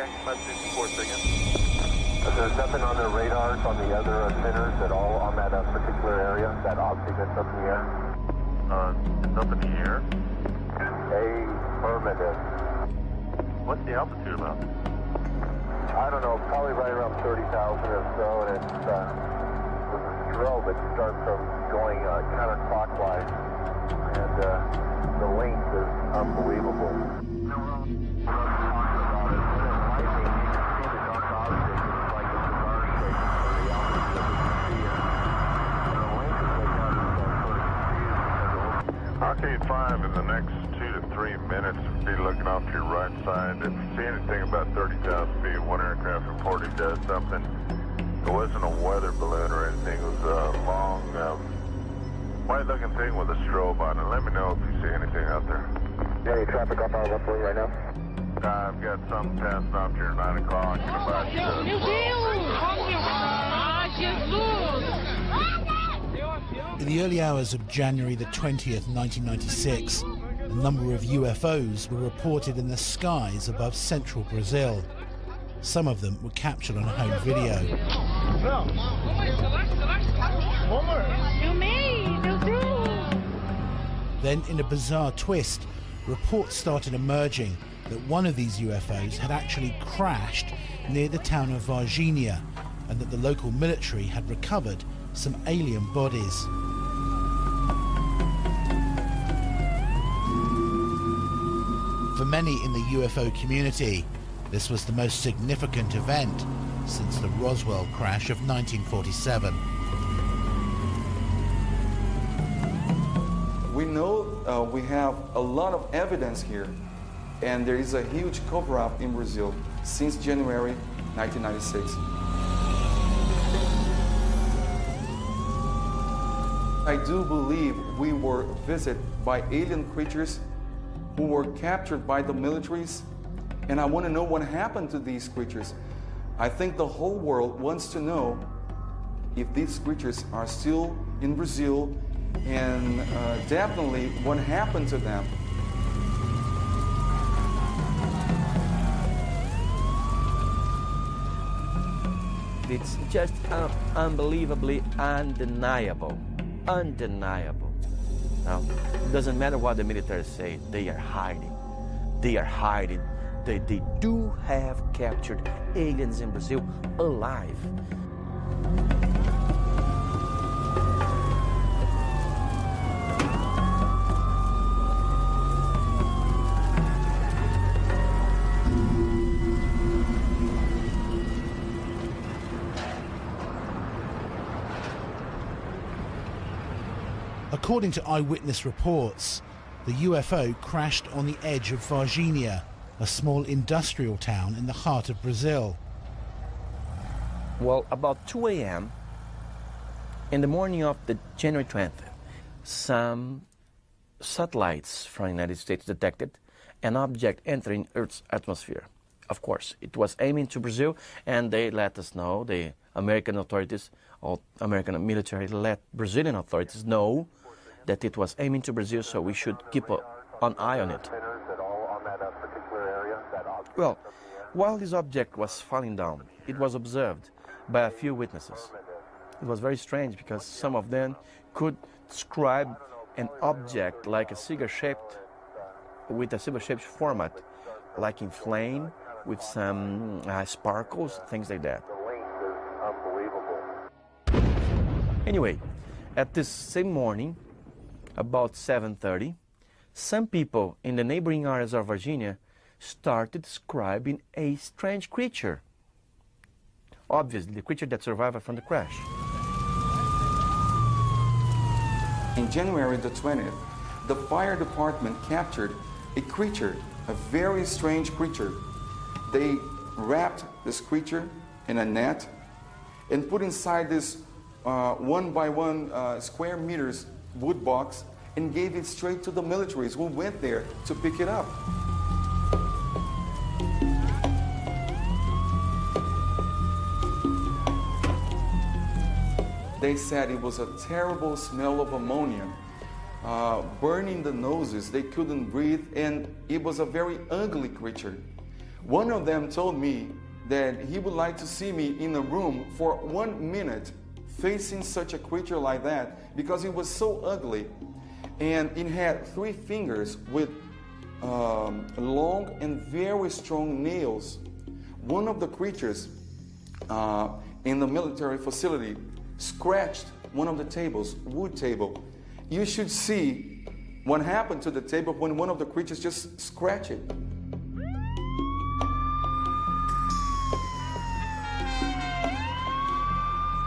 There's nothing on their radars on the other centers at all on that particular area, that object that's up in the air? It's up in the air? Affirmative. What's the altitude about? I don't know, probably right around 30,000 or so, and it's with a strobe that starts from going counterclockwise, and the length is unbelievable. Arcade 5 in the next 2 to 3 minutes, be looking off to your right side. If you see anything about 30,000 feet, one aircraft reported something. It wasn't a weather balloon or anything. It was a long, white-looking thing with a strobe on it. Let me know if you see anything out there. Any traffic off our left lane right now? I've got some passing off here at 9 o'clock in about... In the early hours of January the 20th, 1996, a number of UFOs were reported in the skies above central Brazil. Some of them were captured on home video. Then, in a bizarre twist, reports started emerging that one of these UFOs had actually crashed near the town of Varginha, and that the local military had recovered some alien bodies. For many in the UFO community, this was the most significant event since the Roswell crash of 1947. We know we have a lot of evidence here, and there is a huge cover-up in Brazil since January 1996. I do believe we were visited by alien creatures who were captured by the militaries, and I want to know what happened to these creatures. I think the whole world wants to know if these creatures are still in Brazil, and definitely what happened to them. It's just unbelievably undeniable. Undeniable. Now, it doesn't matter what the military say, they are hiding. They are hiding. They do have captured aliens in Brazil alive. According to eyewitness reports, the UFO crashed on the edge of Varginha, a small industrial town in the heart of Brazil. Well, about 2 a.m. in the morning of the January 20th, some satellites from the United States detected an object entering Earth's atmosphere. Of course, it was aiming to Brazil, and they let us know, the American authorities, or American military let Brazilian authorities know that it was aiming to Brazil, so we should keep an eye on it. Well, while this object was falling down, it was observed by a few witnesses. It was very strange because some of them could describe an object like a cigar-shaped, with a cigar-shaped format, like in flame, with some sparkles, things like that. Anyway, at this same morning, about 7:30, some people in the neighboring areas of Virginia started describing a strange creature. Obviously, the creature that survived from the crash. In January the 20th, the fire department captured a creature, a very strange creature. They wrapped this creature in a net and put inside this 1 by 1 square meters wood box and gave it straight to the militaries who went there to pick it up. They said it was a terrible smell of ammonia, burning the noses, they couldn't breathe, and it was a very ugly creature. One of them told me that he would like to see me in a room for 1 minute facing such a creature like that because it was so ugly. And it had 3 fingers with long and very strong nails. One of the creatures in the military facility scratched one of the tables, wood table. You should see what happened to the table when one of the creatures just scratched it.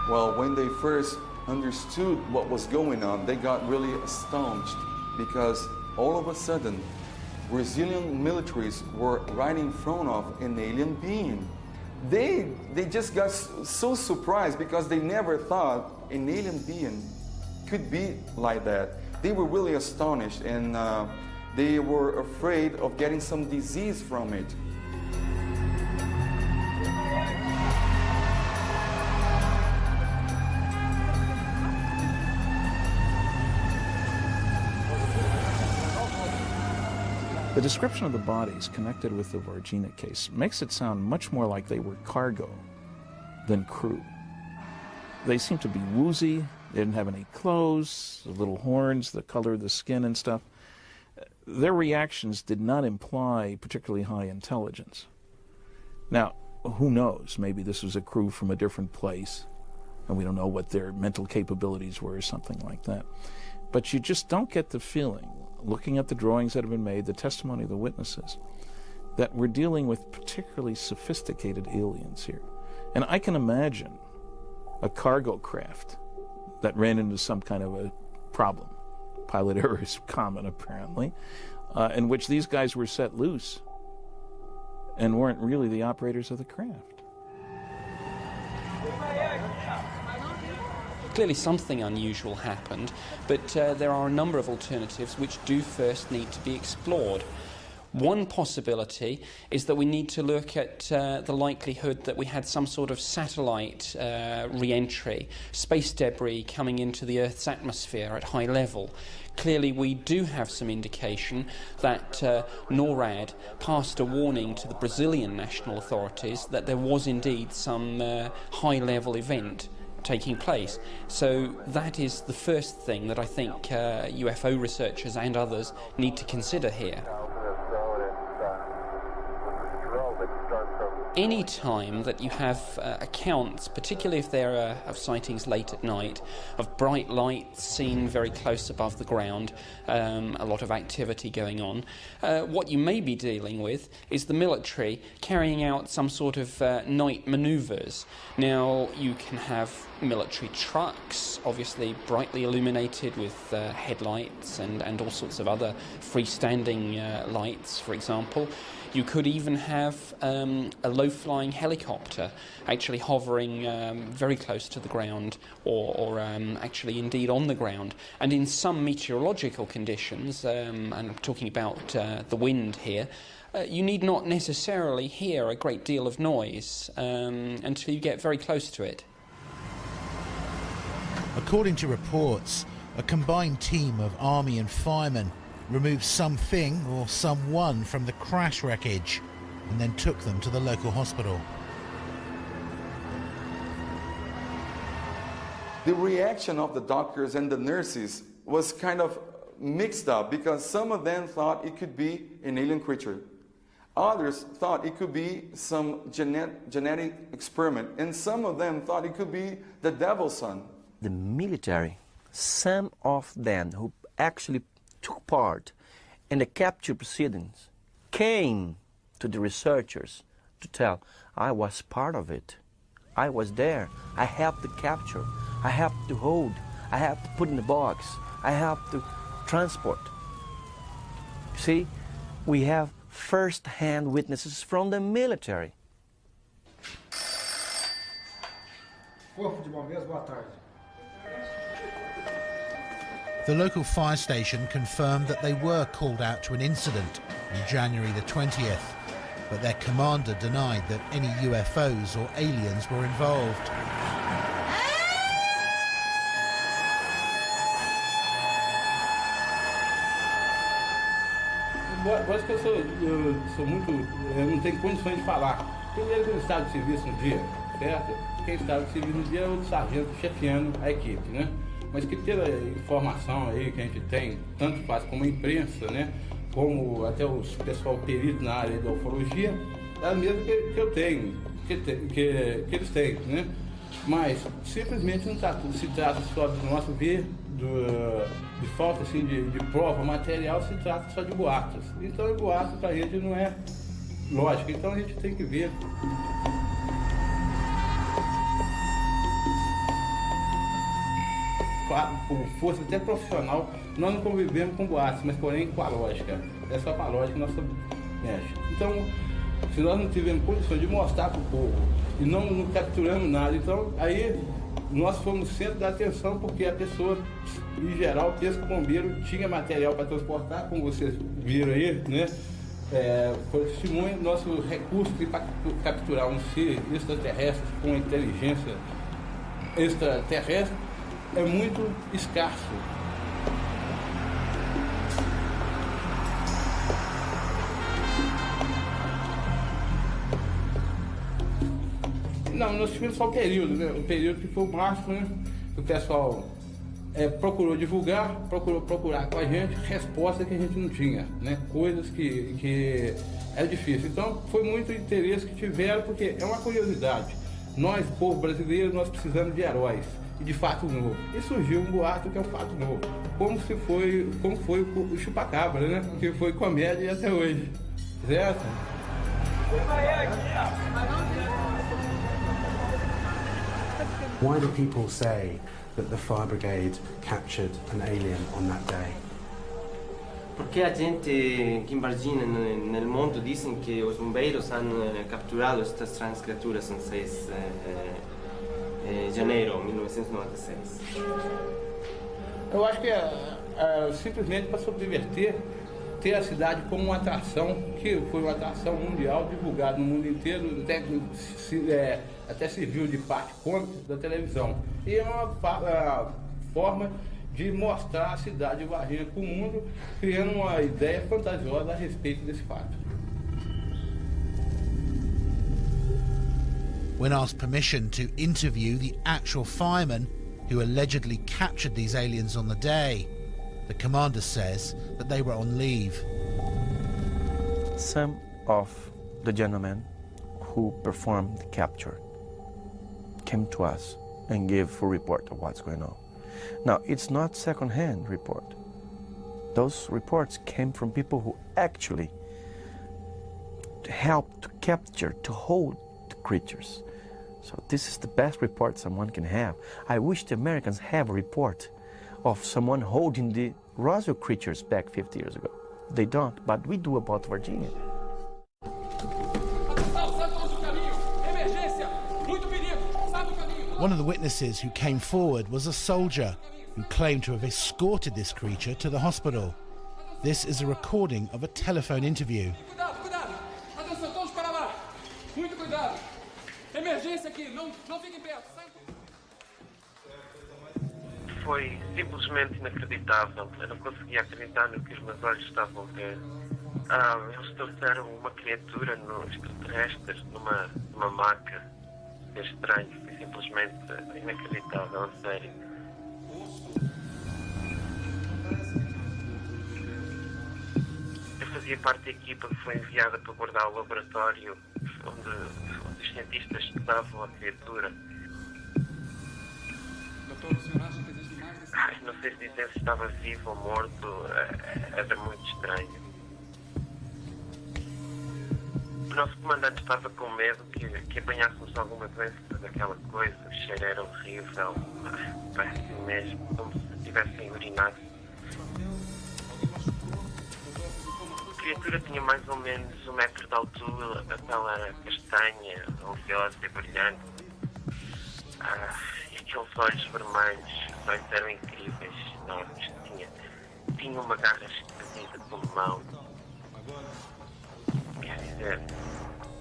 Well, when they first understood what was going on, they got really astonished because all of a sudden, Brazilian militaries were right in front of an alien being. They just got so surprised because they never thought an alien being could be like that. They were really astonished, and they were afraid of getting some disease from it. The description of the bodies connected with the Varginha case makes it sound much more like they were cargo than crew. They seemed to be woozy, they didn't have any clothes, the little horns, the color of the skin and stuff. Their reactions did not imply particularly high intelligence. Now, who knows, maybe this was a crew from a different place, and we don't know what their mental capabilities were or something like that. But you just don't get the feeling, looking at the drawings that have been made, the testimony of the witnesses, that we're dealing with particularly sophisticated aliens here. And I can imagine a cargo craft that ran into some kind of a problem, pilot error is common apparently, in which these guys were set loose and weren't really the operators of the craft. Clearly something unusual happened, but there are a number of alternatives which do first need to be explored. One possibility is that we need to look at the likelihood that we had some sort of satellite re-entry, space debris coming into the Earth's atmosphere at high level. Clearly we do have some indication that NORAD passed a warning to the Brazilian national authorities that there was indeed some high-level event taking place. So that is the first thing that I think UFO researchers and others need to consider here. Any time that you have accounts, particularly if there are of sightings late at night, of bright lights seen very close above the ground, a lot of activity going on, what you may be dealing with is the military carrying out some sort of night manoeuvres. Now, you can have military trucks, obviously brightly illuminated with headlights and all sorts of other freestanding lights, for example. You could even have a low-flying helicopter actually hovering very close to the ground or actually indeed on the ground. And in some meteorological conditions, and I'm talking about the wind here, you need not necessarily hear a great deal of noise until you get very close to it. According to reports, a combined team of army and firemen removed something or someone from the crash wreckage and then took them to the local hospital. The reaction of the doctors and the nurses was kind of mixed up because some of them thought it could be an alien creature. Others thought it could be some genetic experiment, and some of them thought it could be the devil's son. The military, some of them who actually took part in the capture proceedings, came to the researchers to tell, I was part of it. I was there. I helped to capture. I helped to hold. I helped to put in the box. I helped to transport. See, we have first-hand witnesses from the military. The local fire station confirmed that they were called out to an incident on January the 20th, but their commander denied that any UFOs or aliens were involved. Acho que eu sou muito... Eu não tenho condições de falar. Primeiro que eu estava de serviço no dia, certo? Quem estava de serviço no dia é o sargento chefiando a equipe, né? Mas que pela informação aí que a gente tem, tanto faz como a imprensa, né? Como até os pessoal perito na área da ufologia, é a mesma que eu tenho, que eles têm, né? Mas simplesmente não se trata só do nosso ver, de falta assim, de prova material, se trata só de boatos. Então o boato para a gente não é lógico, então a gente tem que ver. Com força até profissional, nós não convivemos com boatos, mas porém com a lógica. É só com a lógica que nós mexe. Então, se nós não tivermos condições de mostrar para o povo e não capturamos nada, então aí nós fomos centro da atenção, porque a pessoa, em geral, pensa que o bombeiro tinha material para transportar, como vocês viram aí, né? Por testemunho, nosso recurso para capturar um ser extraterrestre com inteligência extraterrestre é muito escasso. Não, nós tivemos só o período, né? O período que foi o máximo, né? O pessoal procurou divulgar, procurou procurar com a gente resposta que a gente não tinha, né? Coisas que era difícil. Então foi muito interesse que tiveram, porque é uma curiosidade. Nós, povo brasileiro, nós precisamos de heróis e de fato novo. E surgiu um boato que é um fato novo. Como foi o chupacabra, né? Que foi comédia até hoje. Certo? Why do people say that the fire brigade captured an alien on that day? Porque a gente aqui em Varginha, no mundo, dizem que os bombeiros han capturado estas trans criaturas em 6 de janeiro de 1996. Eu acho que simplesmente para subverter, ter a cidade como uma atração, que foi uma atração mundial, divulgada no mundo inteiro, até serviu de parte cômica da televisão. E é uma forma de mostrar a cidade de Varginha para o mundo, criando uma ideia fantasiosa a respeito desse fato. When asked permission to interview the actual firemen who allegedly captured these aliens on the day, the commander says that they were on leave. Some of the gentlemen who performed the capture came to us and gave full report of what's going on. Now, it's not second-hand report. Those reports came from people who actually helped to capture, to hold the creatures. So this is the best report someone can have. I wish the Americans have a report of someone holding the Roswell creatures back 50 years ago. They don't, but we do about Virginia. One of the witnesses who came forward was a soldier who claimed to have escorted this creature to the hospital. This is a recording of a telephone interview. Cuidado! Atenção, todos para lá! Muito cuidado! Emergência aqui, não fiquem perto! Foi simplesmente inacreditável. Eu não conseguia acreditar no que os meus olhos estavam a ver. Eles trouxeram uma criatura no extraterrestre numa maca. É estranho, foi simplesmente inacreditável, a sério. Eu fazia parte da equipa que foi enviada para guardar o laboratório onde os cientistas estudavam a criatura. Doutor, o senhor acha que existe mais desse... Não sei dizer se estava vivo ou morto, era muito estranho. O nosso comandante estava com medo que apanhássemos alguma doença daquela coisa, o cheiro era horrível, parece mesmo como se tivessem urinado. A criatura tinha mais ou menos 1 metro de altura, a pele era castanha, oleosa e brilhante. E aqueles olhos vermelhos, os olhos eram incríveis, enormes, tinha uma garra esquisita de mão. Quer dizer,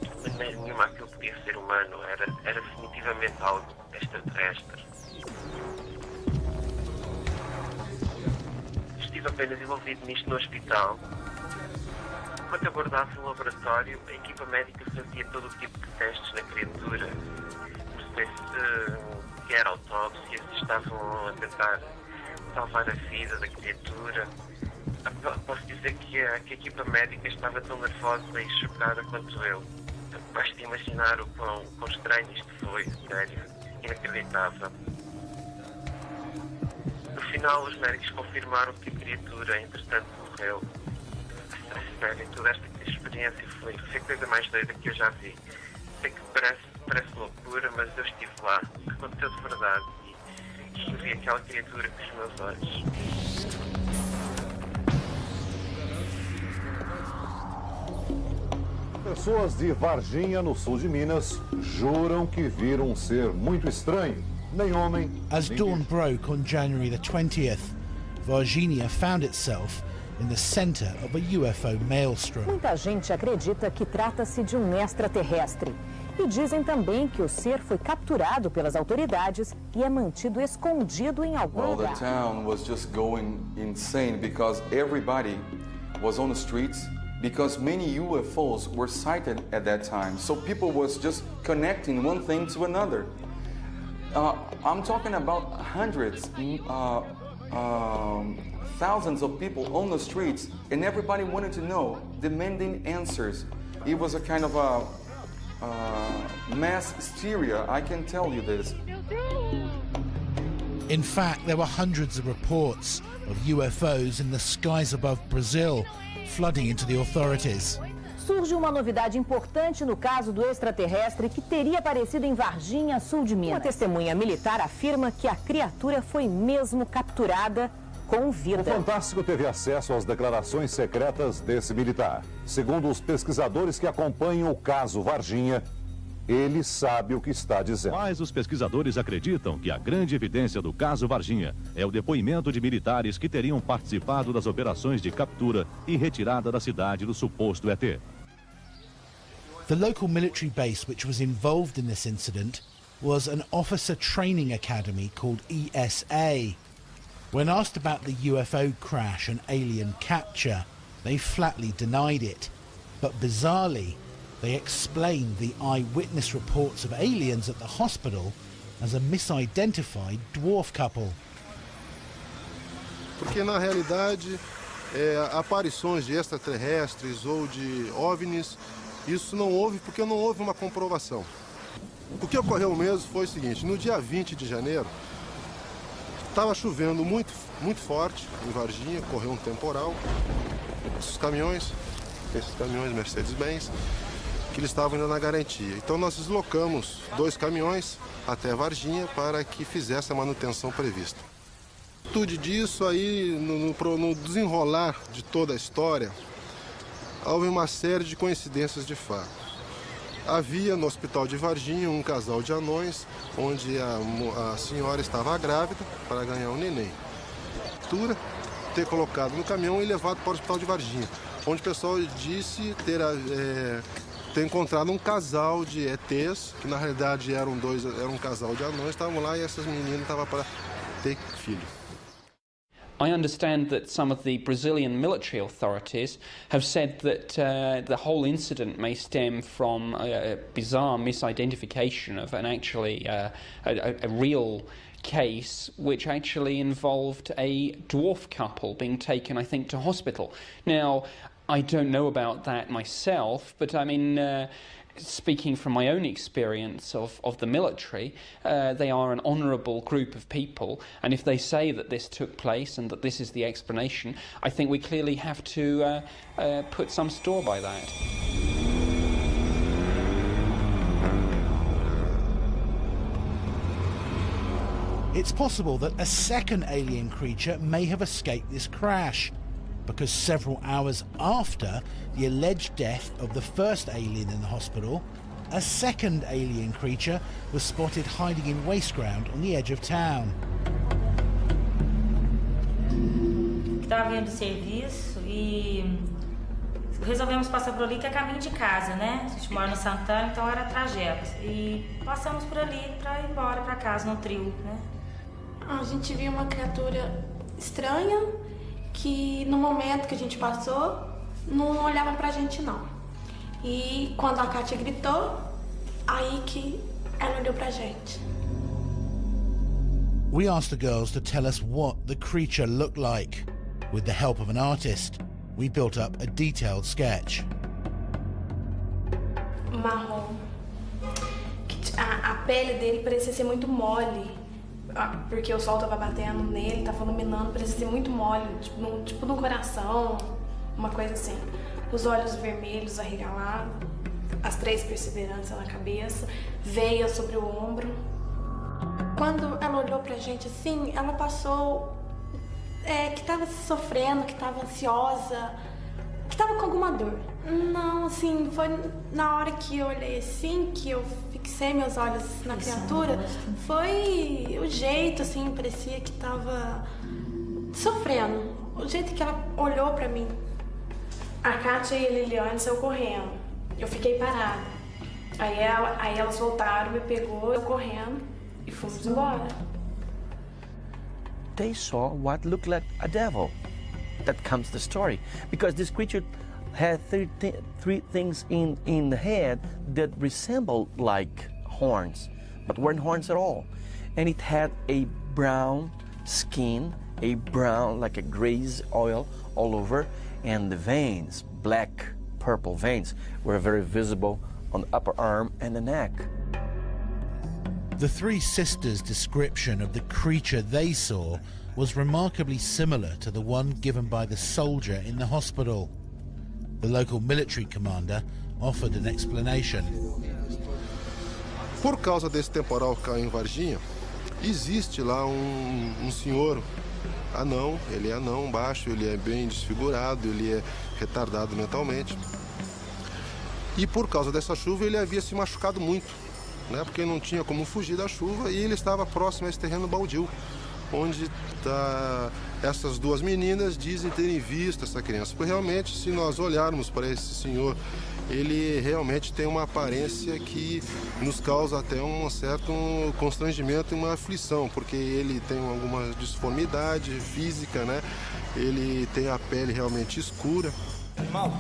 de maneira nenhuma aquilo podia ser humano, era definitivamente algo extraterrestre. Estive apenas envolvido nisto no hospital. enquanto abordava o laboratório, a equipa médica fazia todo o tipo de testes na criatura. Não sei se era autópsia, se estavam a tentar salvar a vida da criatura. Posso dizer que a equipa médica estava tão nervosa e chocada quanto eu. Basta imaginar o quão estranho isto foi, sério, inacreditável. No final, os médicos confirmaram que a criatura, entretanto, morreu. Sério, toda esta experiência foi a coisa mais doida que eu já vi. Sei que parece loucura, mas eu estive lá, aconteceu de verdade e vi aquela criatura com os meus olhos. Pessoas de Varginha, no sul de Minas, juram que viram um ser muito estranho. Nem homem. As dawn broke on January the 20th, Varginha found itself in the center of a UFO maelstrom. Muita gente acredita que trata-se de um extraterrestre. E dizem também que o ser foi capturado pelas autoridades e é mantido escondido em algum lugar. Well, the town was just going insane because everybody was on the streets because many UFOs were sighted at that time. So people was just connecting one thing to another. I'm talking about hundreds, thousands of people on the streets, and everybody wanted to know, demanding answers. It was a kind of a mass hysteria, I can tell you this. In fact, there were hundreds of reports of UFOs in the skies above Brazil, flooding into the authorities. Surge uma novidade importante no caso do extraterrestre que teria aparecido em Varginha, sul de Minas. Uma testemunha militar afirma que a criatura foi mesmo capturada com vida. O Fantástico teve acesso às declarações secretas desse militar. Segundo os pesquisadores que acompanham o caso Varginha, ele sabe o que está dizendo. Mas os pesquisadores acreditam que a grande evidência do caso Varginha é o depoimento de militares que teriam participado das operações de captura e retirada da cidade do suposto ET. The local military base which was involved in this incident was an officer training academy called ESA. When asked about the UFO crash and alien capture, they flatly denied it. But bizarrely, they explained the eyewitness reports of aliens at the hospital as a misidentified dwarf couple. Porque na realidade, aparições de extraterrestres ou de OVNIs, isso não houve porque não houve uma comprovação. O que ocorreu mesmo foi o seguinte: no dia 20 de janeiro, estava chovendo muito forte em Varginha, correu um temporal. Esses caminhões Mercedes-Benz, que eles estavam indo na garantia. Então nós deslocamos 2 caminhões até Varginha para que fizesse a manutenção prevista. Tudo disso aí, no desenrolar de toda a história, houve uma série de coincidências de fato. Havia no hospital de Varginha um casal de anões, onde a senhora estava grávida para ganhar um neném. Ter colocado no caminhão e levado para o hospital de Varginha, onde o pessoal disse ter encontrado um casal de ETs, que na realidade era um casal de anões, estavam lá e essas meninas estavam para ter filho. I understand that some of the Brazilian military authorities have said that the whole incident may stem from a bizarre misidentification of a real case which actually involved a dwarf couple being taken, I think, to hospital. Now, I don't know about that myself, but I mean, speaking from my own experience of the military, they are an honourable group of people, and if they say that this took place and that this is the explanation, I think we clearly have to put some store by that. It's possible that a second alien creature may have escaped this crash, because several hours after the alleged death of the first alien in the hospital, a second alien creature was spotted hiding in waste ground on the edge of town. Estava vindo do serviço e resolvemos passar por ali, que é caminho de casa, né? A gente mora no Santana, então era trajeto. E passamos por ali para ir embora para casa no trio, né? A gente viu uma criatura estranha que no momento que a gente passou, não olhava pra gente não. E quando a Kátia gritou, aí que ela olhou pra gente. We asked the girls to tell us what the creature looked like. With the help of an artist, we built up a detailed sketch. Marrom. A pele dele parecia ser muito mole, porque o sol tava batendo nele, tava iluminando, parecia ser muito mole, tipo no coração, uma coisa assim. Os olhos vermelhos arregalados, as 3 perseveranças na cabeça, veia sobre o ombro. Quando ela olhou pra gente assim, ela passou que tava sofrendo, que tava ansiosa, que tava com alguma dor. Não, assim, foi na hora que eu olhei assim, que eu fixei meus olhos na criatura, foi o jeito, assim, parecia que tava sofrendo. O jeito que ela olhou pra mim. A Kátia e a Liliane saiu correndo. Eu fiquei parada. Aí elas voltaram, me pegou, eu correndo e fomos embora. They saw what looked like a devil. That comes the story. Because this creature had three things in the head that resembled like horns, but weren't horns at all. And it had a brown skin, a brown, like a grease oil all over, and the veins, black, purple veins, were very visible on the upper arm and the neck. The 3 sisters' description of the creature they saw was remarkably similar to the one given by the soldier in the hospital. The local military commander offered an explanation. Por causa desse temporal que caiu em Varginha, existe lá senhor anão, ele é anão, baixo, ele é bem desfigurado, ele é retardado mentalmente. E por causa dessa chuva ele havia se machucado muito, né? Porque não tinha como fugir da chuva e ele estava próximo a esse terreno baldio, onde essas 2 meninas dizem terem visto essa criança. Porque realmente, se nós olharmos para esse senhor, ele realmente tem uma aparência que nos causa até um certo constrangimento e uma aflição, porque ele tem alguma disformidade física, né? Ele tem a pele realmente escura. Mal,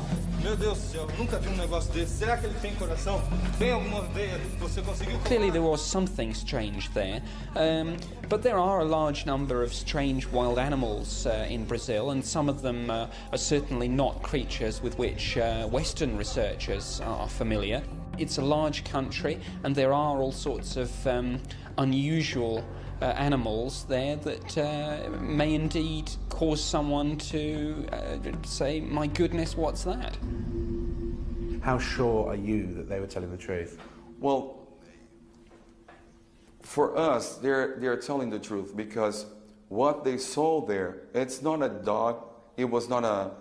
meu Deus do céu, nunca vi negócio desse. Será que ele tem coração? Tem alguma veia que você conseguiu? Clearly there was something strange there, but there are a large number of strange wild animals in Brazil, and some of them are certainly not creatures with which Western researchers are familiar. It's a large country, and there are all sorts of unusual animals there that may indeed cause someone to say, my goodness, what's that? How sure are you that they were telling the truth? Well, for us, they're telling the truth, because what they saw there, it's not a dog, it was not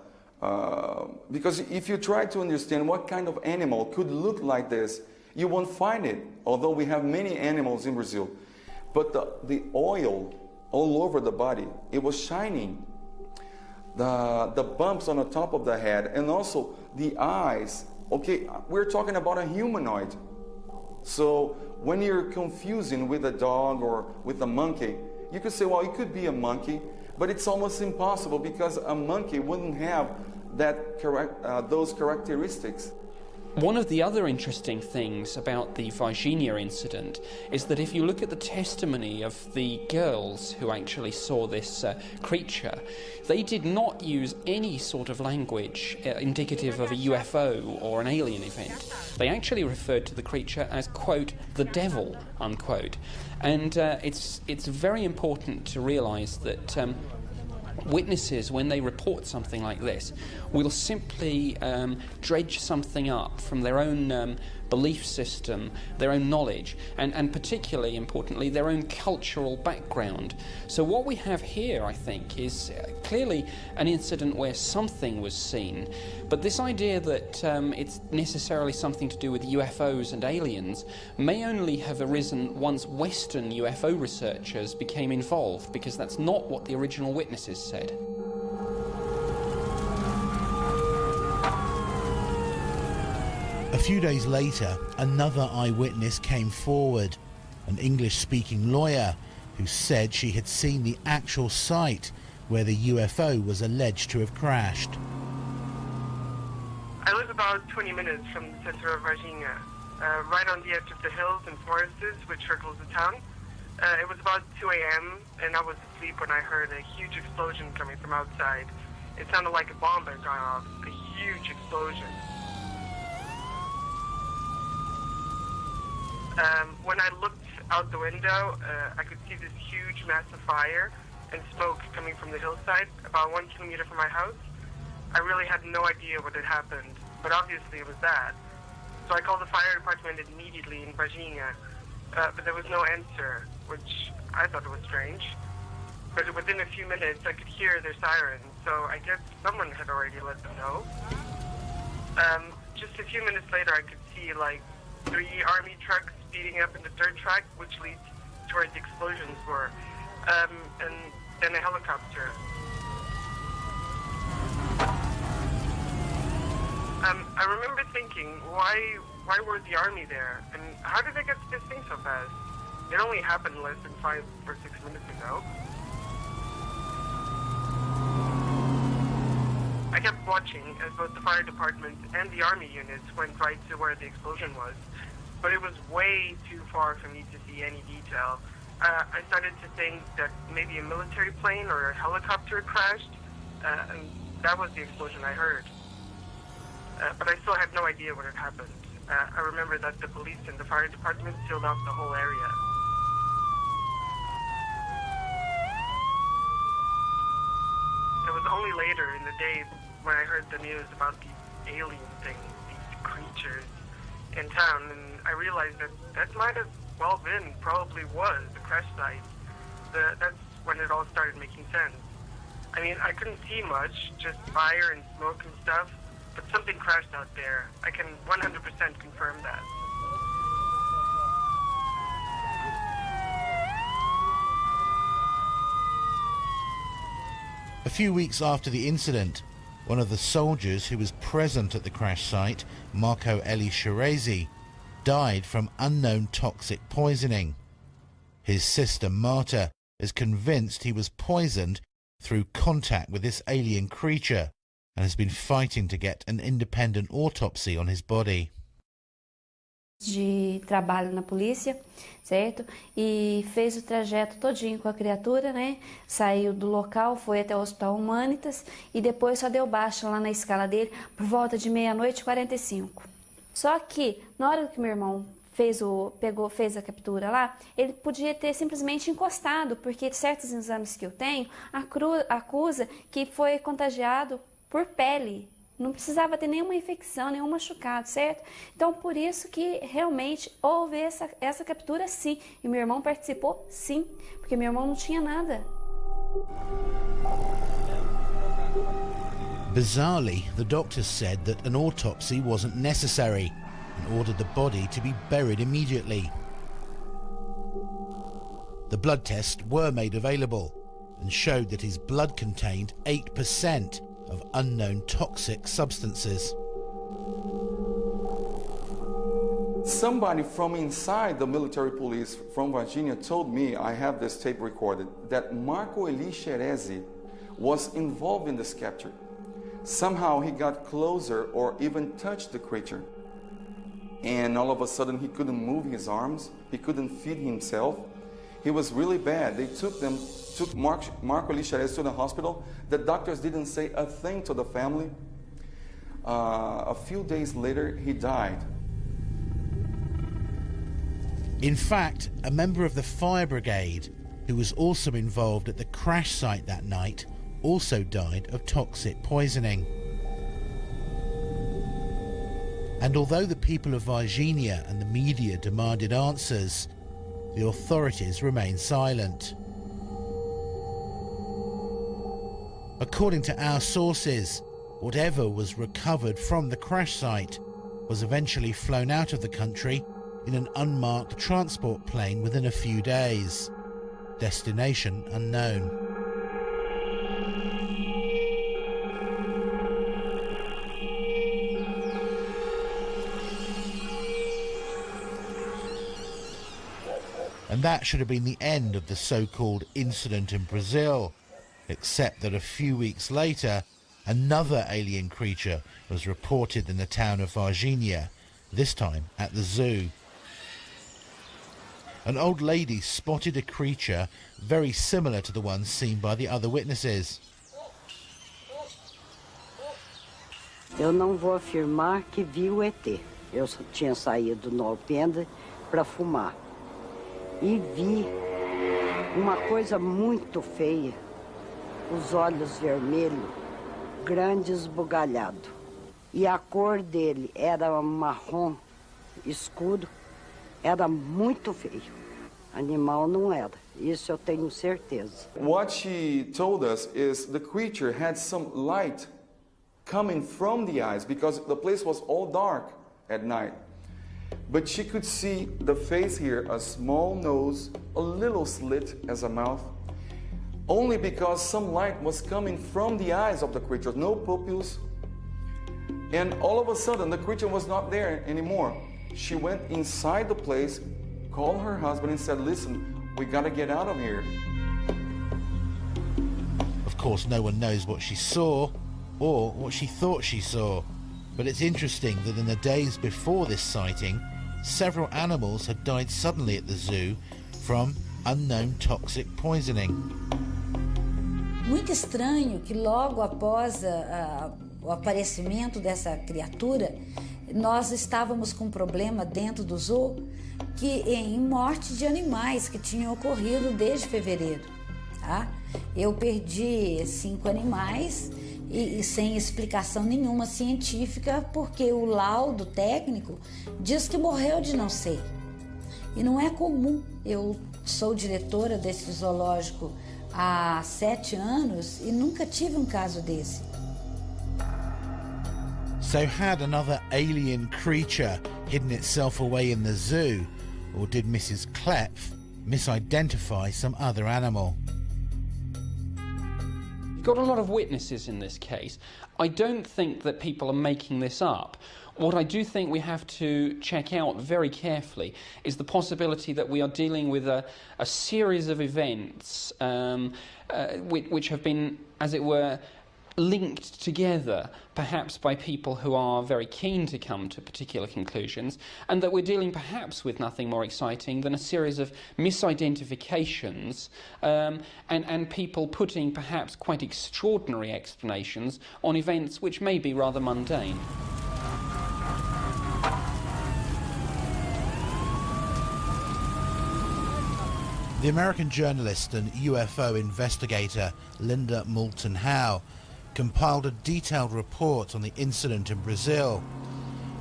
because if you try to understand what kind of animal could look like this, you won't find it, although we have many animals in Brazil. But the oil all over the body, it was shining. The bumps on the top of the head, and also the eyes. Okay, we're talking about a humanoid. So when you're confusing with a dog or with a monkey, you could say, well, it could be a monkey, but it's almost impossible because a monkey wouldn't have those characteristics. One of the other interesting things about the Varginha incident is that if you look at the testimony of the girls who actually saw this creature, they did not use any sort of language indicative of a UFO or an alien event. They actually referred to the creature as, quote, the devil, unquote. And it's very important to realise that witnesses, when they report something like this, will simply dredge something up from their own belief system, their own knowledge, and particularly importantly, their own cultural background. So what we have here, I think, is clearly an incident where something was seen, but this idea that it's necessarily something to do with UFOs and aliens may only have arisen once Western UFO researchers became involved, because that's not what the original witnesses said. A few days later, another eyewitness came forward, an English-speaking lawyer who said she had seen the actual site where the UFO was alleged to have crashed. I live about 20 minutes from the center of Varginha, right on the edge of the hills and forests which circles the town. It was about 2 a.m. and I was asleep when I heard a huge explosion coming from outside. It sounded like a bomb had gone off, a huge explosion. When I looked out the window, I could see this huge massive fire and smoke coming from the hillside about 1 kilometer from my house. I really had no idea what had happened, but obviously it was that. So I called the fire department immediately in Varginha, but there was no answer, which I thought was strange. But within a few minutes, I could hear their sirens, so I guess someone had already let them know. Just a few minutes later, I could see like 3 army trucks speeding up in the dirt track, which leads to where the explosions were, and then a helicopter. I remember thinking, why were the army there, and how did they get to this thing so fast? It only happened less than 5 or 6 minutes ago. I kept watching as both the fire department and the army units went right to where the explosion was, but it was way too far for me to see any detail. I started to think that maybe a military plane or a helicopter crashed, and that was the explosion I heard. But I still had no idea what had happened. I remember that the police and the fire department sealed off the whole area. It was only later in the day when I heard the news about these alien things, these creatures in town, and I realized that that might have well been, probably was, the crash site. That's when it all started making sense. I mean, I couldn't see much, just fire and smoke and stuff, but something crashed out there. I can 100% confirm that. A few weeks after the incident, one of the soldiers who was present at the crash site, Marco Eli Shirezi, died from unknown toxic poisoning. His sister Marta is convinced he was poisoned through contact with this alien creature and has been fighting to get an independent autopsy on his body. De trabalho na polícia, certo? E fez o trajeto todinho com a criatura, né? Saiu do local, foi até o Hospital Humanitas e depois só deu baixa lá na escala dele por volta de 00:45. Só que na hora que meu irmão fez a captura lá, ele podia ter simplesmente encostado, porque certos exames que eu tenho acusa que foi contagiado por pele. Não precisava ter nenhuma infecção, nenhum machucado, certo? Então, por isso que realmente houve essa captura, sim. E meu irmão participou, sim, porque meu irmão não tinha nada. Bizarrely, the doctors said that an autopsy wasn't necessary and ordered the body to be buried immediately. The blood tests were made available and showed that his blood contained 8% of unknown toxic substances. Somebody from inside the military police from Virginia told me, I have this tape recorded, that Marco Eli Shirezi was involved in this capture. Somehow he got closer or even touched the creature. And all of a sudden he couldn't move his arms, he couldn't feed himself. He was really bad. They took Marco Eli Shirezi to the hospital. The doctors didn't say a thing to the family. A few days later, he died. In fact, a member of the fire brigade, who was also involved at the crash site that night, also died of toxic poisoning. And although the people of Varginha and the media demanded answers, the authorities remained silent. According to our sources, whatever was recovered from the crash site was eventually flown out of the country in an unmarked transport plane within a few days. Destination unknown. And that should have been the end of the so-called incident in Brazil, except that a few weeks later, Another alien creature was reported in the town of Varginha, this time at the zoo. An old lady spotted a creature very similar to the one seen by the other witnesses. Eu não vou afirmar que vi o ET. Eu tinha saído no alpendre para fumar e vi uma coisa muito feia, os olhos vermelhos, grande, esbugalhado. E a cor dele era marrom escuro, era muito feio. Animal não era, isso eu tenho certeza. What she told us is the creature had some light coming from the eyes because the place was all dark at night. But she could see the face here, a small nose, a little slit as a mouth, only because some light was coming from the eyes of the creature, no pupils. And all of a sudden, the creature was not there anymore. She went inside the place, called her husband and said, listen, we gotta get out of here. Of course, no one knows what she saw or what she thought she saw. But it's interesting that in the days before this sighting, several animals had died suddenly at the zoo from unknown toxic poisoning. Muito estranho que logo após o aparecimento dessa criatura, nós estávamos com um problema dentro do zoo em morte de animais que tinham ocorrido desde fevereiro. Tá? Eu perdi 5 animais e sem explicação nenhuma científica, porque o laudo técnico diz que morreu de não sei. E não é comum. Eu sou diretora desse zoológico há 7 anos e nunca tive um caso desse. So had another alien creature hidden itself away in the zoo, or did Mrs. Klepf misidentify some other animal? You've got a lot of witnesses in this case. I don't think that people are making this up. What I do think we have to check out very carefully is the possibility that we are dealing with a series of events which have been, as it were, linked together, perhaps by people who are very keen to come to particular conclusions, and that we're dealing perhaps with nothing more exciting than a series of misidentifications and people putting perhaps quite extraordinary explanations on events which may be rather mundane. The American journalist and UFO investigator Linda Moulton Howe compiled a detailed report on the incident in Brazil.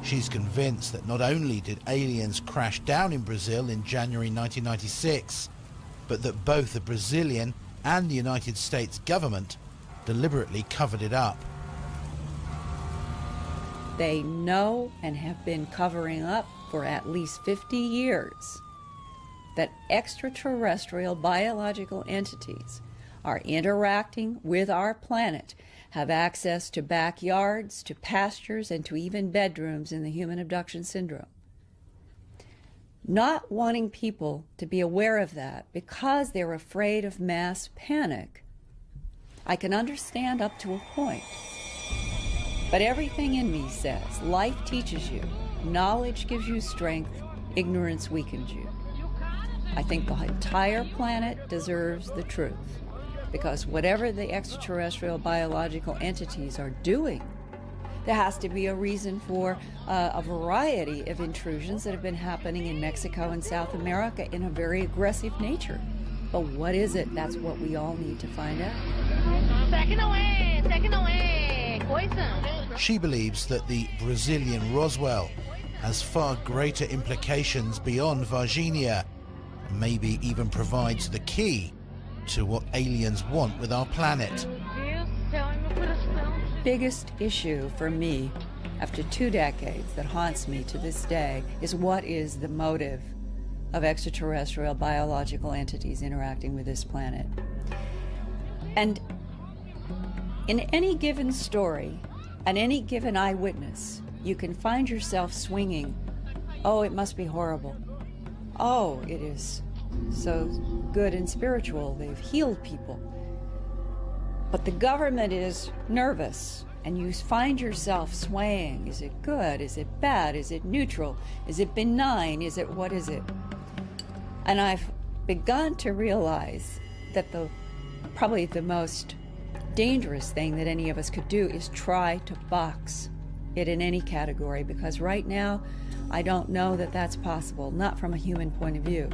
She's convinced that not only did aliens crash down in Brazil in January 1996, but that both the Brazilian and the United States government deliberately covered it up. They know and have been covering up for at least 50 years that extraterrestrial biological entities are interacting with our planet, have access to backyards, to pastures, and to even bedrooms in the human abduction syndrome. Not wanting people to be aware of that because they're afraid of mass panic, I can understand up to a point. But everything in me says life teaches you, knowledge gives you strength, ignorance weakens you. I think the entire planet deserves the truth, because whatever the extraterrestrial biological entities are doing, there has to be a reason for a variety of intrusions that have been happening in Mexico and South America in a very aggressive nature. But what is it? That's what we all need to find out. She believes that the Brazilian Roswell has far greater implications beyond Varginha, and maybe even provides the key to what aliens want with our planet. Biggest issue for me after 2 decades that haunts me to this day is what is the motive of extraterrestrial biological entities interacting with this planet. And in any given story and any given eyewitness, you can find yourself swinging, oh, it must be horrible. Oh, it is so good and spiritual. They've healed people. But the government is nervous, and you find yourself swaying. Is it good? Is it bad? Is it neutral? Is it benign? What is it? And I've begun to realize that probably the most dangerous thing that any of us could do is try to box it in any category, because right now I don't know that that's possible, not from a human point of view.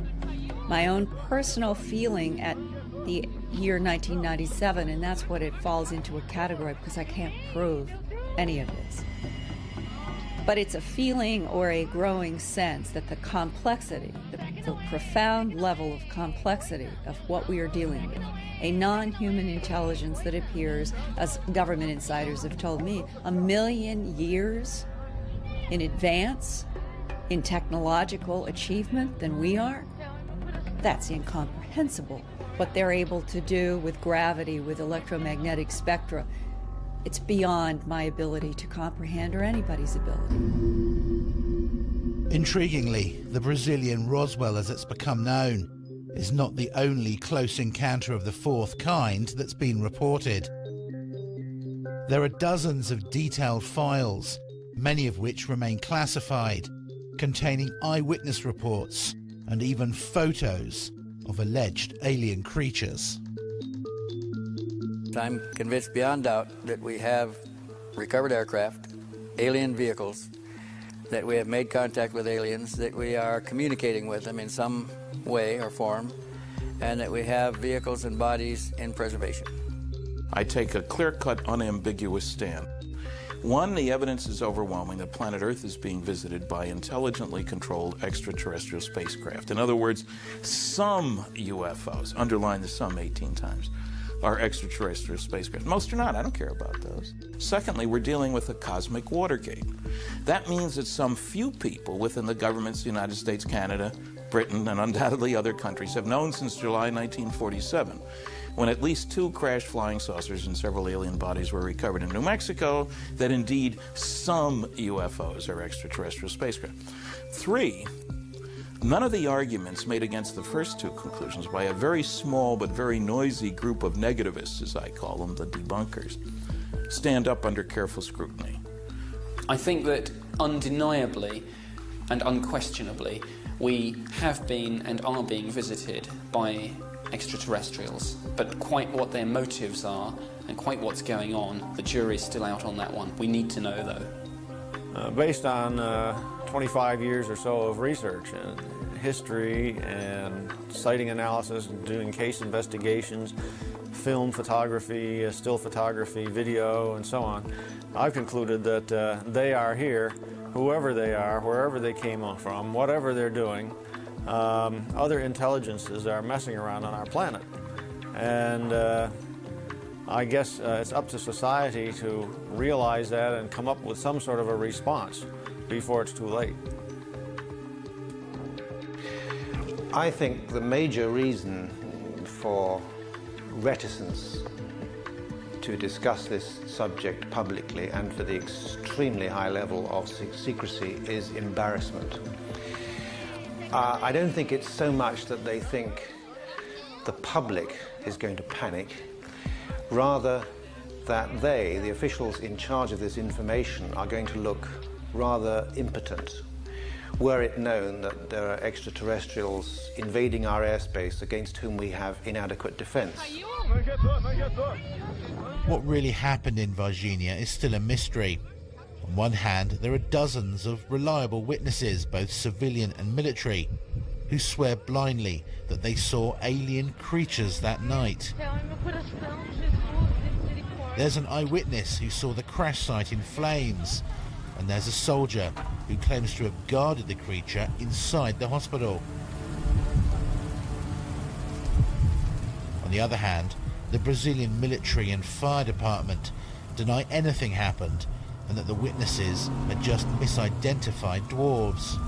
My own personal feeling at the year 1997, and that's what it falls into a category, because I can't prove any of this. But it's a feeling or a growing sense that the complexity, the profound level of complexity of what we are dealing with, a non-human intelligence that appears, as government insiders have told me, 1 million years in advance in technological achievement than we are, that's incomprehensible. What they're able to do with gravity, with electromagnetic spectra, it's beyond my ability to comprehend, or anybody's ability. Intriguingly, the Brazilian Roswell, as it's become known, is not the only close encounter of the fourth kind that's been reported. There are dozens of detailed files, many of which remain classified, containing eyewitness reports and even photos of alleged alien creatures. I'm convinced beyond doubt that we have recovered aircraft, alien vehicles, that we have made contact with aliens, that we are communicating with them in some way or form, and that we have vehicles and bodies in preservation. I take a clear-cut, unambiguous stand. One, the evidence is overwhelming that planet Earth is being visited by intelligently controlled extraterrestrial spacecraft. In other words, some UFOs, underline the some 18 times, are extraterrestrial spacecraft. Most are not. I don't care about those. Secondly, we're dealing with a cosmic Watergate. That means that some few people within the governments of the United States, Canada, Britain, and undoubtedly other countries have known since July 1947, when at least 2 crashed flying saucers and several alien bodies were recovered in New Mexico, that indeed some UFOs are extraterrestrial spacecraft. 3, none of the arguments made against the first 2 conclusions by a very small but very noisy group of negativists, as I call them, the debunkers, stand up under careful scrutiny. I think that undeniably and unquestionably we have been and are being visited by extraterrestrials, but quite what their motives are and quite what's going on, the jury's still out on that one. We need to know, though. Based on 25 years or so of research and history and sighting analysis and doing case investigations, film photography, still photography, video, and so on, I've concluded that they are here, whoever they are, wherever they came from, whatever they're doing. Other intelligences are messing around on our planet. And I guess it's up to society to realize that and come up with some sort of a response before it's too late. I think the major reason for reticence to discuss this subject publicly and for the extremely high level of secrecy is embarrassment. I don't think it's so much that they think the public is going to panic, rather that they, the officials in charge of this information, are going to look rather impotent were it known that there are extraterrestrials invading our airspace against whom we have inadequate defense. What really happened in Varginha is still a mystery. On one hand, there are dozens of reliable witnesses, both civilian and military, who swear blindly that they saw alien creatures that night. There's an eyewitness who saw the crash site in flames, and there's a soldier who claims to have guarded the creature inside the hospital. On the other hand, the Brazilian military and fire department deny anything happened and that the witnesses are just misidentified dwarves.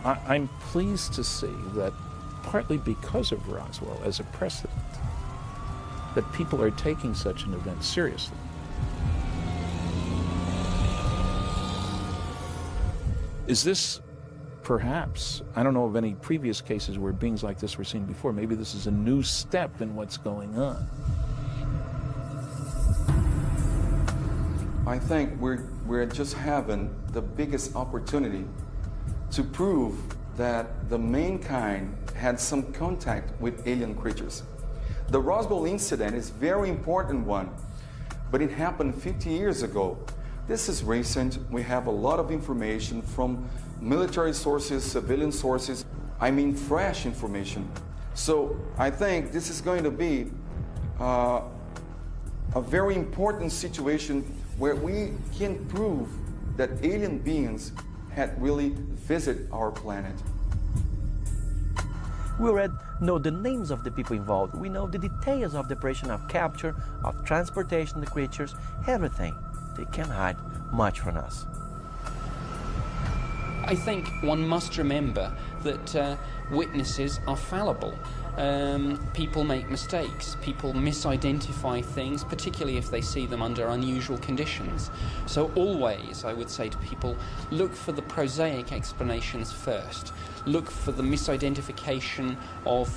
I'm pleased to see that, partly because of Roswell as a precedent, that people are taking such an event seriously. Is this Perhaps. I don't know of any previous cases where beings like this were seen before. Maybe this is a new step in what's going on. I think we're just having the biggest opportunity to prove that the mankind had some contact with alien creatures. The Roswell incident is a very important one, but it happened 50 years ago. This is recent. We have a lot of information from military sources, civilian sources, I mean fresh information. So I think this is going to be a very important situation where we can prove that alien beings had really visited our planet. We already know the names of the people involved. We know the details of the operation of capture, of transportation of the creatures, everything. They can't hide much from us. I think one must remember that witnesses are fallible. People make mistakes. People misidentify things, particularly if they see them under unusual conditions. So always, I would say to people, look for the prosaic explanations first. Look for the misidentification of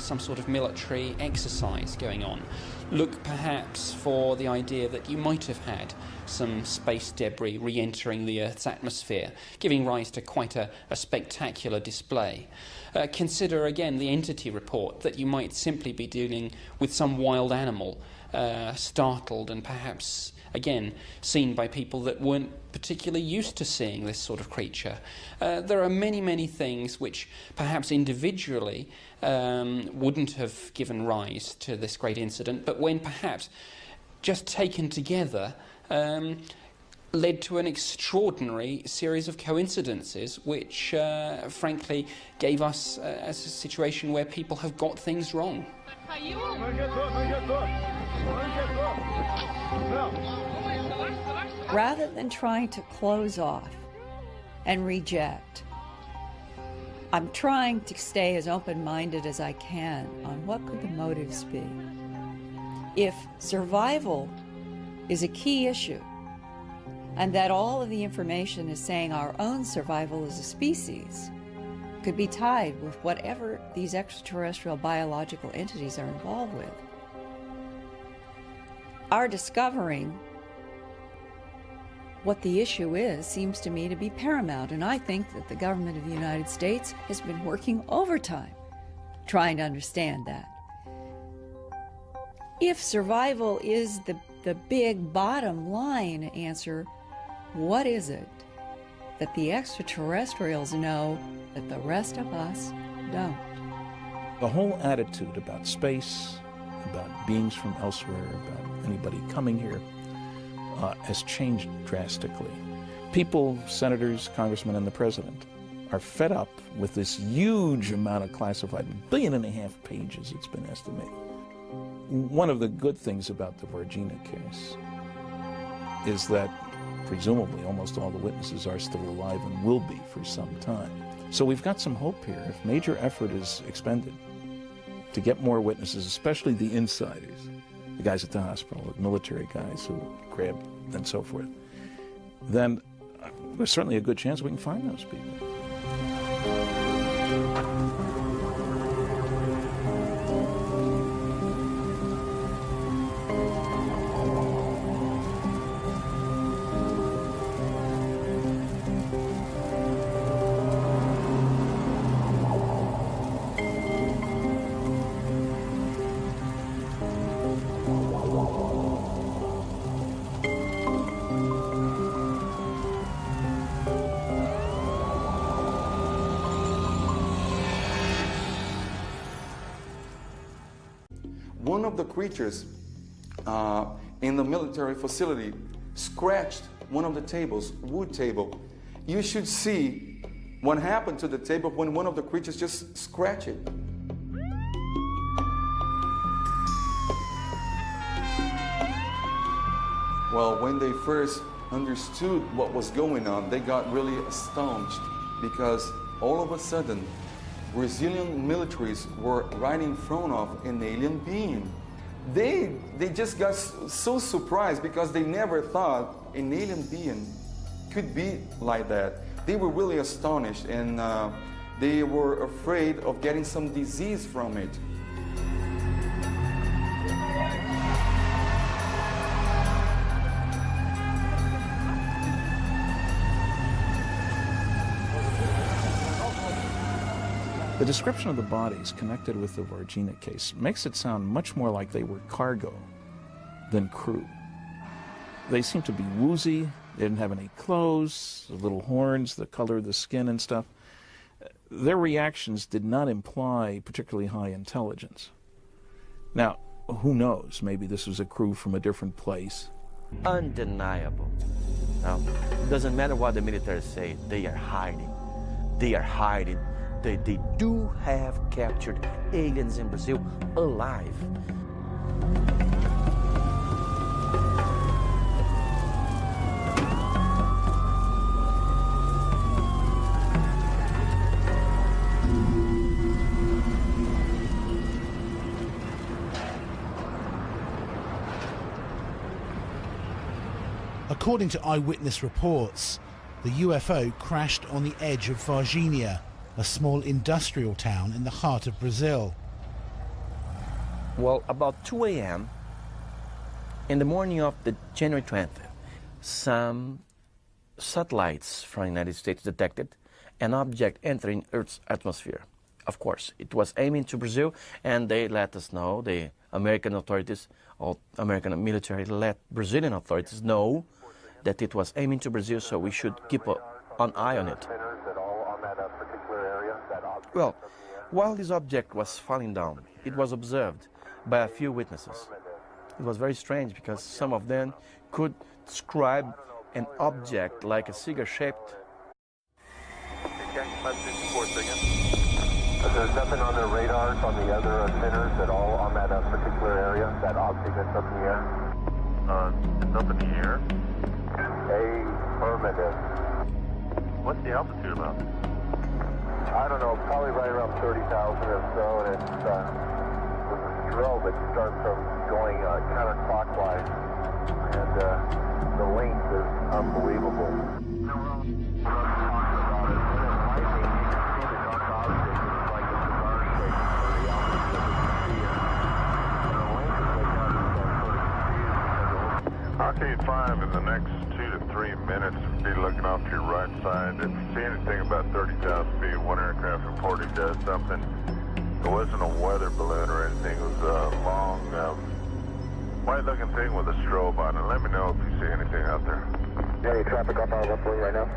some sort of military exercise going on. Look perhaps for the idea that you might have had some space debris re-entering the Earth's atmosphere, giving rise to quite a spectacular display. Consider again the entity report, that you might simply be dealing with some wild animal, startled and perhaps, again, seen by people that weren't particularly used to seeing this sort of creature. There are many, many things which perhaps individually wouldn't have given rise to this great incident, but when perhaps just taken together led to an extraordinary series of coincidences which, frankly, gave us a situation where people have got things wrong. Rather than trying to close off and reject, I'm trying to stay as open-minded as I can on what could the motives be. If survival is a key issue, and that all of the information is saying our own survival as a species could be tied with whatever these extraterrestrial biological entities are involved with, our discovering what the issue is seems to me to be paramount, and I think that the government of the United States has been working overtime trying to understand that. If survival is the big bottom line answer, what is it that the extraterrestrials know that the rest of us don't? The whole attitude about space, about beings from elsewhere, about anybody coming here, has changed drastically. People, senators, congressmen, and the president are fed up with this huge amount of classified, 1.5 billion pages it's been estimated. One of the good things about the Varginha case is that presumably almost all the witnesses are still alive and will be for some time. So we've got some hope here. If major effort is expended to get more witnesses, especially the insiders, the guys at the hospital, the military guys who grabbed and so forth, then there's certainly a good chance we can find those people. One of the creatures in the military facility scratched one of the tables, wood table. You should see what happened to the table when one of the creatures just scratched it. Well, when they first understood what was going on, they got really astonished because all of a sudden, Brazilian militaries were right in front of an alien being. They just got so surprised because they never thought an alien being could be like that. they were really astonished, and they were afraid of getting some disease from it. The description of the bodies connected with the Varginha case makes it sound much more like they were cargo than crew. They seemed to be woozy, they didn't have any clothes, the little horns, the color of the skin and stuff. Their reactions did not imply particularly high intelligence. Now, who knows, maybe this was a crew from a different place. Undeniable. Now, it doesn't matter what the military say, they are hiding. They are hiding. They do have captured aliens in Brazil alive. According to eyewitness reports, the UFO crashed on the edge of Varginha, a small industrial town in the heart of Brazil. Well, about 2 a.m. in the morning of the January 20th, some satellites from the United States detected an object entering Earth's atmosphere. Of course, it was aiming to Brazil, and they let us know, the American authorities, or American military let Brazilian authorities know that it was aiming to Brazil, so we should keep an eye on it. Well, while this object was falling down, it was observed by a few witnesses. It was very strange because some of them could describe an object like a cigar-shaped. There's nothing on their radars on the other centers at all on that particular area, that object that's up in the air? Up in the air? Affirmative. What's the altitude about? I don't know, probably right around 30,000 or so, and it's there's a strobe that starts from going counterclockwise, and the length is unbelievable. Arcade 5 in the next 2 to 3 minutes, be looking off to your right side. If you see anything about 30,000 feet, one aircraft reported does something. It wasn't a weather balloon or anything. It was a long, white-looking thing with a strobe on it. Let me know if you see anything out there. Any traffic off our left wing right now?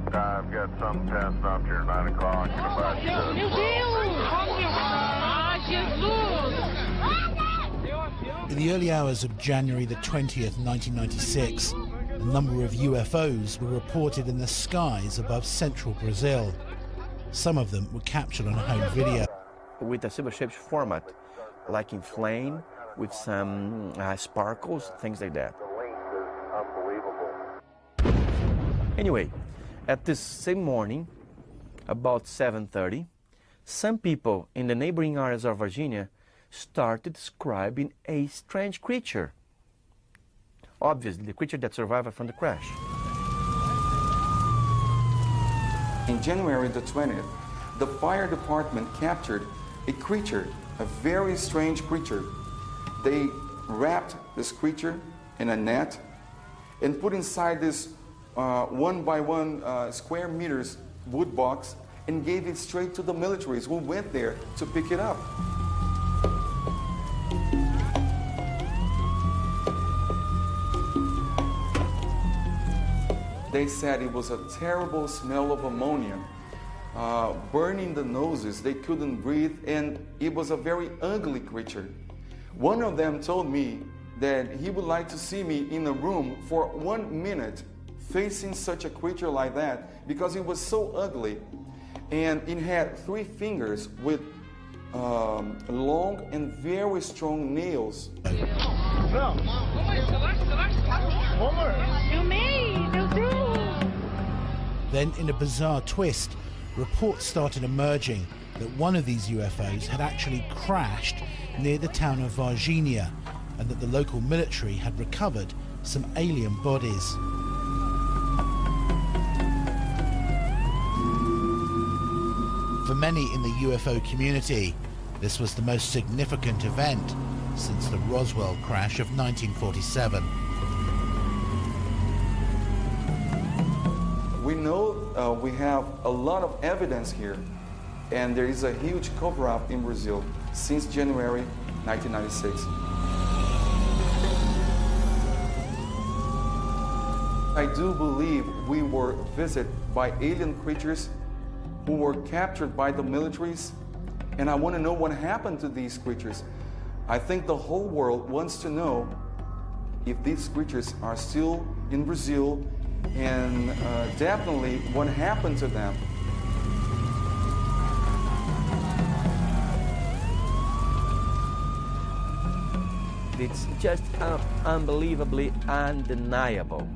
I've got something passing off here at 9 o'clock in about... In the early hours of January the 20th, 1996, a number of UFOs were reported in the skies above central Brazil. Some of them were captured on home video. With a cigar-shaped format, like in flame, with some sparkles, things like that. The length is unbelievable. Anyway, at this same morning, about 7:30, some people in the neighboring areas of Virginia started describing a strange creature. Obviously, the creature that survived from the crash. In January the 20th, the fire department captured a creature, a very strange creature. They wrapped this creature in a net and put inside this 1 by 1 square meters wood box and gave it straight to the militaries who went there to pick it up. They said it was a terrible smell of ammonia, burning the noses, they couldn't breathe, and it was a very ugly creature. One of them told me that he would like to see me in a room for 1 minute facing such a creature like that because it was so ugly. And it had 3 fingers with long and very strong nails. Then, in a bizarre twist, reports started emerging that one of these UFOs had actually crashed near the town of Varginha, and that the local military had recovered some alien bodies. many in the UFO community, this was the most significant event since the Roswell crash of 1947. We know we have a lot of evidence here, and there is a huge cover-up in Brazil since January 1996. I do believe we were visited by alien creatures who were captured by the militaries, and I want to know what happened to these creatures. I think the whole world wants to know if these creatures are still in Brazil, and definitely what happened to them. It's just unbelievably undeniable